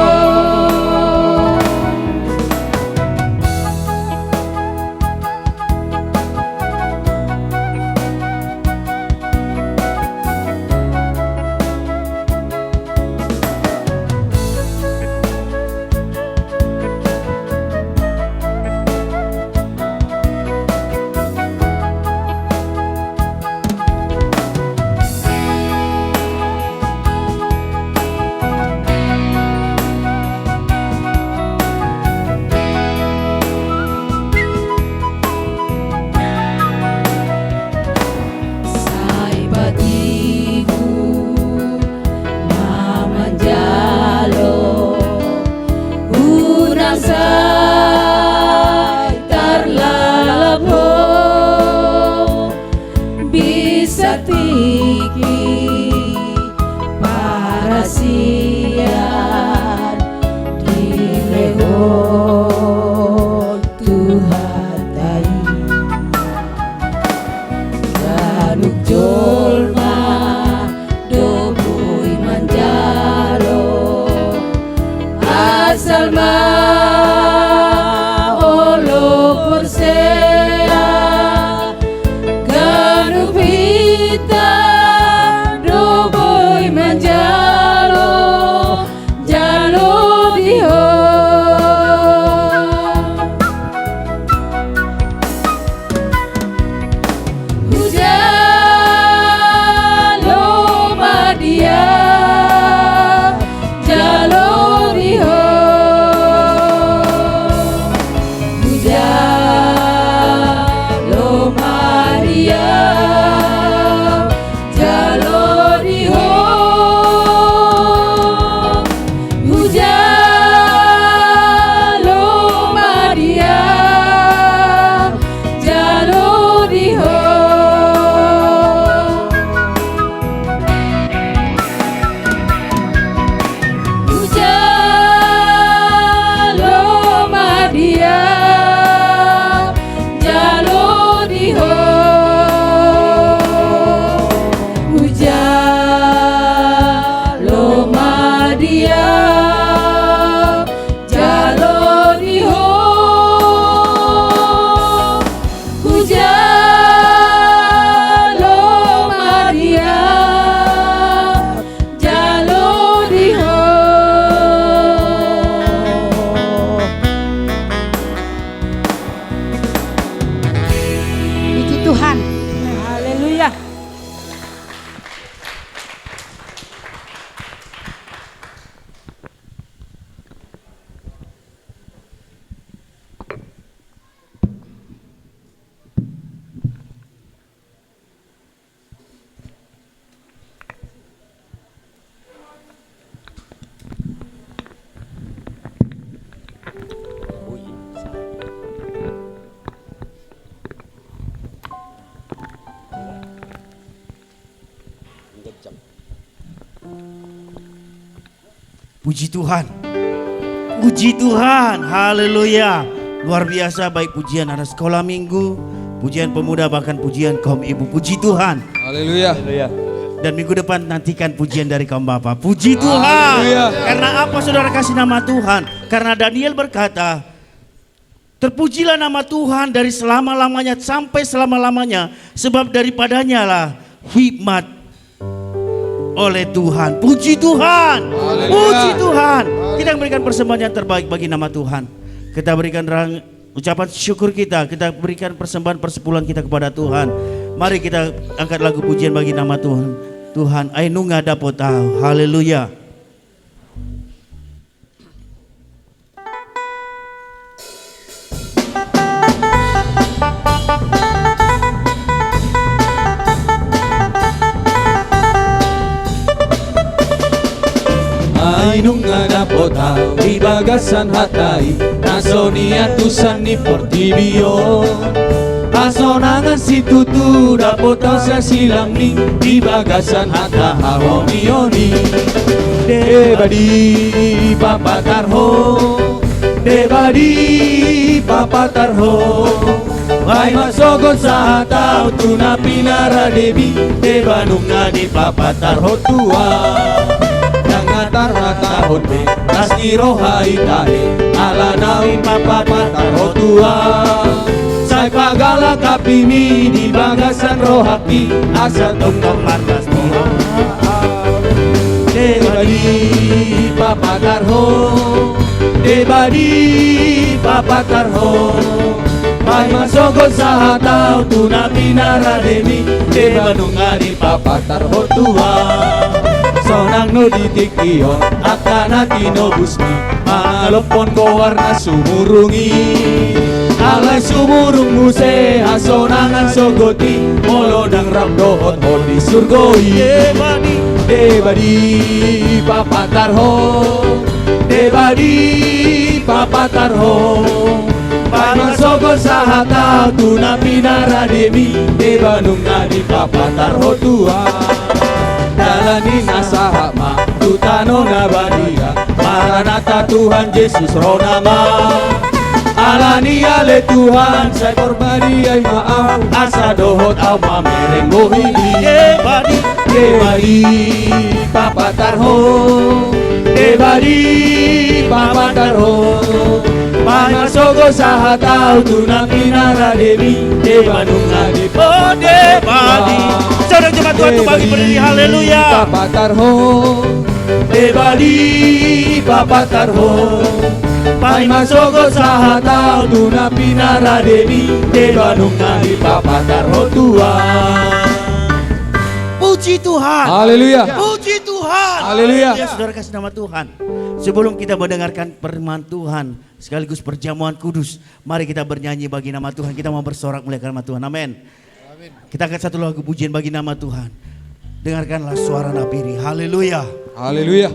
Sian dilehon Tuhan tai Ganuk jolma dobui manjalo asal ma Puji Tuhan. Puji Tuhan. Haleluya. Luar biasa, baik pujian anak sekolah minggu, pujian pemuda, bahkan pujian kaum ibu. Puji Tuhan. Haleluya. Dan minggu depan nantikan pujian dari kaum bapak. Puji Tuhan. Haleluya. Karena apa saudara kasih nama Tuhan? Karena Daniel berkata, terpujilah nama Tuhan dari selama-lamanya sampai selama-lamanya. Sebab daripadanya lah hikmat oleh Tuhan. Puji Tuhan. Haleluya. Puji Tuhan. Kita berikan persembahan yang terbaik bagi nama Tuhan. Kita berikan ucapan syukur kita. Kita berikan persembahan persepuluhan kita kepada Tuhan. Mari kita angkat lagu pujian bagi nama Tuhan. Tuhan, ainunga dapat tahu. Haleluya. Ainung ngadapota di bagasan hatai Nasonia tusan ni portibio Asonangan situ tu dapota sa silang ni di bagasan hata haronioni Debadi papatarho Debadi papatarho Ay masogon sa hataw tu na pinara debi Debanunga di papatarho tua Tarhatahon be Tasniro haitahe Ala nawi papapatar rotua Say pagala kapimi Di bagasan rohaki Asa tongkong markas niya Debadi papatarho Debadi papatarho May masogol sa hataw Tuna pinara demi Debanunga di papatarho tua Sonang no ditikio Akana tinobusmi Mangalopon ko warna sumurungi Alay sumurung muse Hasonangan sogoti Molodang ramdohot Hodi surgoi Debadi papatarho Debadi papatarho Panasogol sa hataw Tuna pinara demi Debanunga di papatarho tua Dalani nasahama tutano na badia Maranatha Tuhan Yesus Ronama Alani ale Tuhan saya korbadi ay maaf Asa dohot au mamereng mohili Debadi Debadi papatarho Debadi papatarho Panasogo sa hataw Tuna pinara debi Debanunga di Debadi. Saudara jemaat Tuhan itu bagi berdiri, haleluya. Papatarho Debadi papatarho Pai masogo sa hataw Tuna pinara debi Debanunga di papatarho tua Puji Tuhan. Haleluya. Puji Tuhan. Haleluya. Ya, saudara kasih nama Tuhan. Sebelum kita mendengarkan firman Tuhan sekaligus perjamuan kudus, mari kita bernyanyi bagi nama Tuhan. Kita mau bersorak muliakan nama Tuhan. Amin. Kita akan satu lagu pujian bagi nama Tuhan. Dengarkanlah suara Napiri. Haleluya. Haleluya.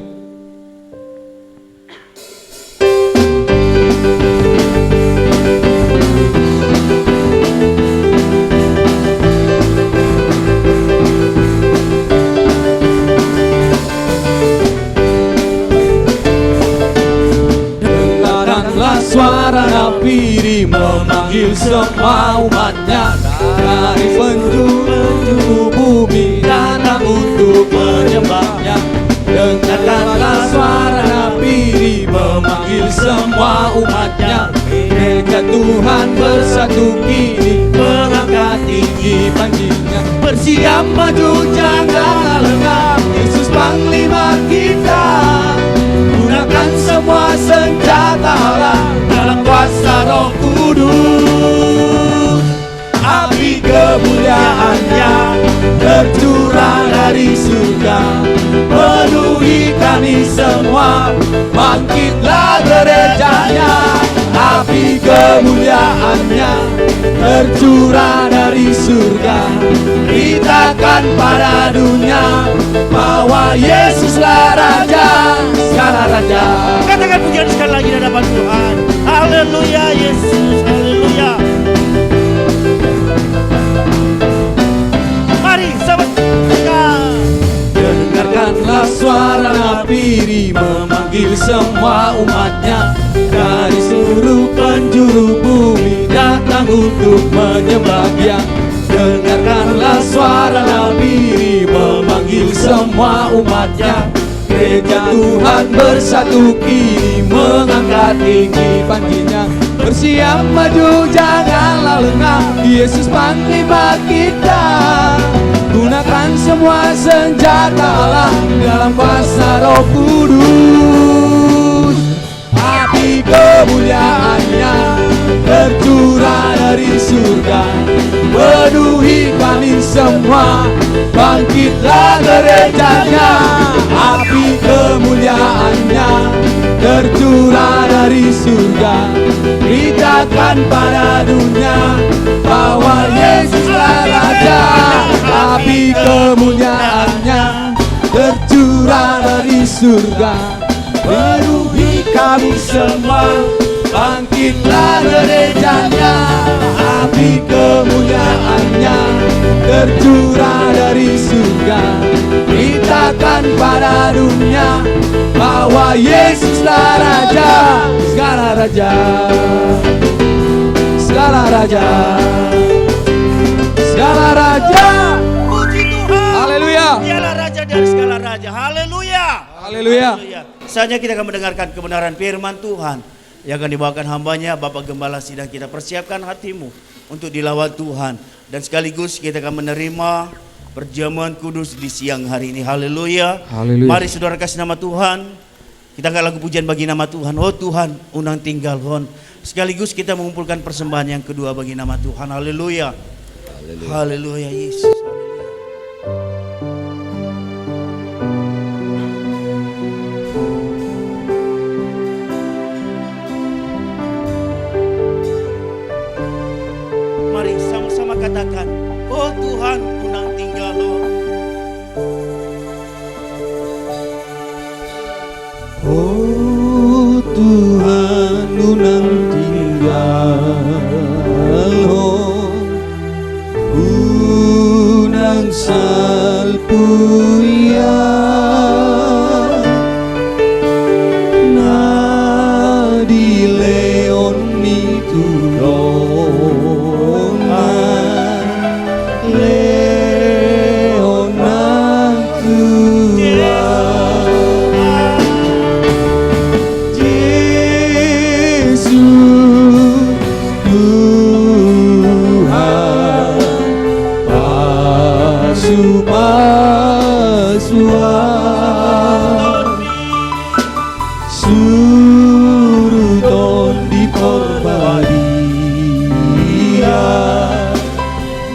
Dengarkanlah suara Napiri memanggil semua umatnya dari penjuru bumi datang untuk menyembahnya. Dengarkanlah suara Napiri memanggil semua umatnya. Gereja Tuhan bersatu kini mengangkat tinggi panjinya. Bersiap maju jangan lengah, Yesus Panglima kita. Gunakan semua senjata Allah dalam kuasa Roh Kudus. Api kemuliaannya tercurah dari surga, penuhi kami semua, bangkitlah gerejanya. Api kemuliaannya tercurah dari surga, beritakan pada dunia bahwa Yesuslah Raja, segala Raja. Katakan pujian sekali lagi di hadapan Tuhan. Haleluya Yesus. Haleluya. Mari sahabat. Dengarkanlah suara Napiri memanggil memanggil semua umatnya dari seluruh penjuru bumi datang untuk menyembah Dia. Dengarkanlah suara Nabi memanggil semua umatnya. Gereja Tuhan bersatu kini mengangkat tinggi panjinya. Bersiap maju janganlah lengah, Yesus panglima kita. Gunakan semua senjata Allah dalam kuasa Roh Kudus. Api kemuliaannya tercurah dari surga, penuhi kami semua, bangkitlah gerejanya. Api kemuliaannya tercurah dari surga, beritakan pada dunia bahwa Yesuslah Raja. Api kemuliaannya tercurah dari surga, penuhi kami semua, bangkitlah gerejanya. Api kemuliaannya tercurah dari surga, beritakan pada dunia bahwa Yesuslah Raja. Segala raja, segala raja, segala raja. Puji Tuhan. Haleluya. Dialah Raja dari segala raja. Haleluya. Haleluya. Saatnya kita akan mendengarkan kebenaran firman Tuhan yang akan dibawakan hambanya Bapak Gembala Sidang. Kita persiapkan hatimu untuk dilawat Tuhan, dan sekaligus kita akan menerima perjamuan kudus di siang hari ini. Haleluya. Haleluya. Mari saudara kasih nama Tuhan. Kita akan lagu pujian bagi nama Tuhan. Oh Tuhan, unang tinggal hon. Sekaligus kita mengumpulkan persembahan yang kedua bagi nama Tuhan. Haleluya. Haleluya Yesus. Mari sama-sama katakan, oh Tuhan, unang tinggal hon. Oh Tuhan, unang tinggal unang salpuya na di leon mi tulongan leon ang Suruton di Porbaria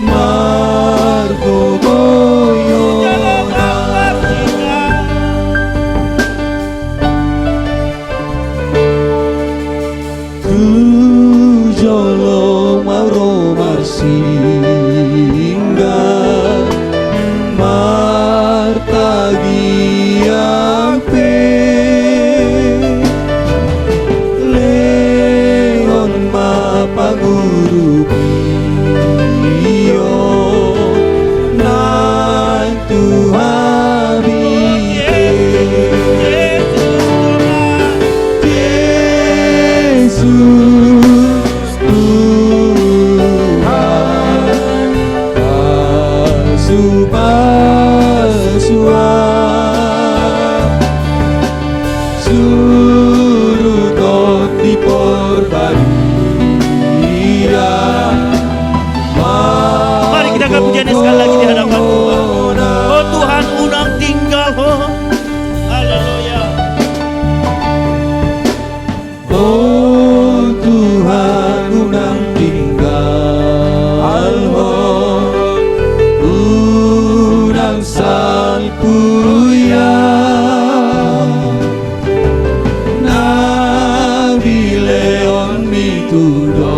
Margo Boyona Tujolo Mauro Marsinga Martagiampe Leon mapaguru iyo nantu habite Yesus Tuhan Pasua Suruton di Porbaria Mari kita akan pujian sekali lagi di hadapan Tuhan. Oh Tuhan, unang tinggal hon. Haleluya. Oh Tuhan, unang tinggal unang salpuya na di leon mi tudon